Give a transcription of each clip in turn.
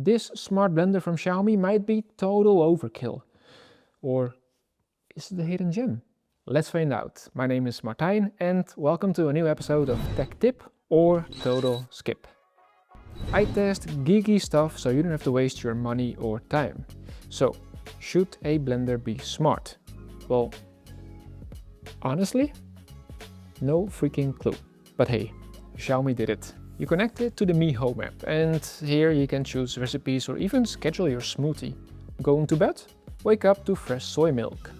This smart blender from Xiaomi might be total overkill. Or is it a hidden gem? Let's find out. My name is Martijn and welcome to a new episode of Tech Tip or Total Skip. I test geeky stuff so you don't have to waste your money or time. So, should a blender be smart? Well, honestly, no freaking clue. But hey, Xiaomi did it. You connect it to the Mi Home app and here you can choose recipes or even schedule your smoothie. Going to bed? Wake up to fresh soy milk.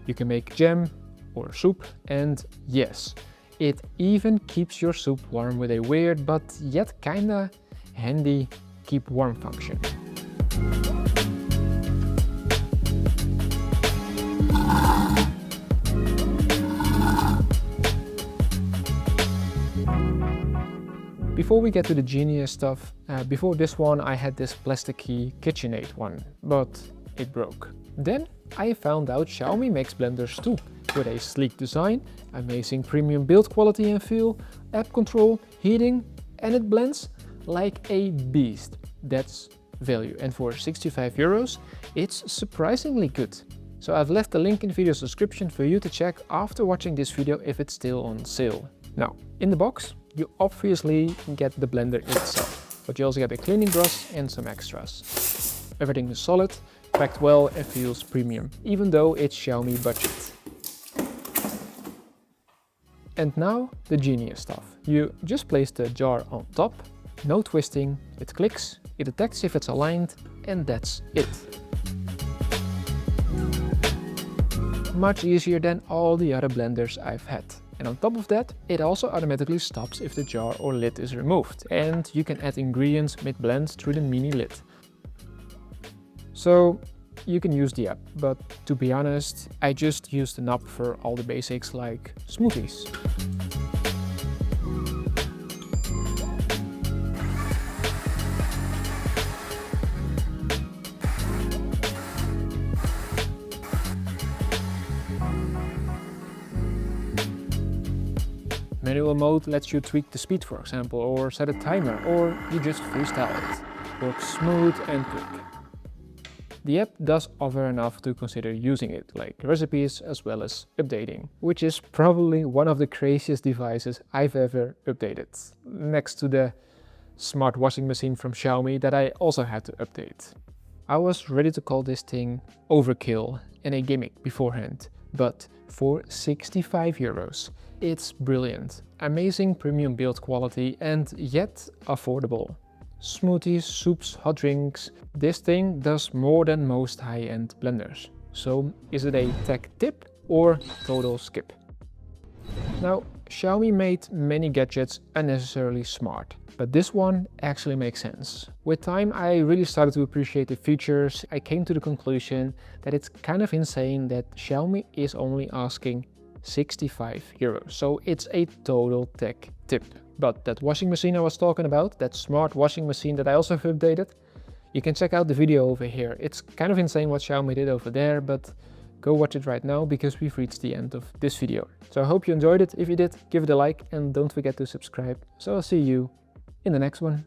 You can make jam or soup, and yes, it even keeps your soup warm with a weird but yet kinda handy keep warm function. Before we get to the genius stuff, before this one I had this plasticky KitchenAid one, but it broke. Then I found out Xiaomi makes blenders too, with a sleek design, amazing premium build quality and feel, app control, heating, and it blends like a beast. That's value, and for 65 euros, it's surprisingly good. So I've left a link in the video description for you to check after watching this video if it's still on sale. Now, in the box, you obviously get the blender itself, but you also get a cleaning brush and some extras. Everything is solid, packed well and feels premium, even though it's Xiaomi budget. And now the genius stuff. You just place the jar on top, no twisting, it clicks, it detects if it's aligned, and that's it. Much easier than all the other blenders I've had. And on top of that, it also automatically stops if the jar or lid is removed, and you can add ingredients mid-blend through the mini lid. So you can use the app, but to be honest, I just use the knob for all the basics like smoothies. Manual mode lets you tweak the speed, for example, or set a timer, or you just freestyle it. Works smooth and quick. The app does offer enough to consider using it, like recipes as well as updating, which is probably one of the craziest devices I've ever updated, next to the smart washing machine from Xiaomi that I also had to update. I was ready to call this thing overkill and a gimmick beforehand, but for 65 euros, it's brilliant. Amazing premium build quality and yet affordable. Smoothies, soups, hot drinks. This thing does more than most high-end blenders. So is it a tech tip or total skip? Now, Xiaomi made many gadgets unnecessarily smart, but this one actually makes sense. With time, I really started to appreciate the features. I came to the conclusion that it's kind of insane that Xiaomi is only asking 65 euros. So it's a total tech tip. But that washing machine I was talking about, that smart washing machine that I also have updated, you can check out the video over here. It's kind of insane what Xiaomi did over there, but go watch it right now because we've reached the end of this video. So I hope you enjoyed it. If you did, give it a like and don't forget to subscribe. So I'll see you in the next one.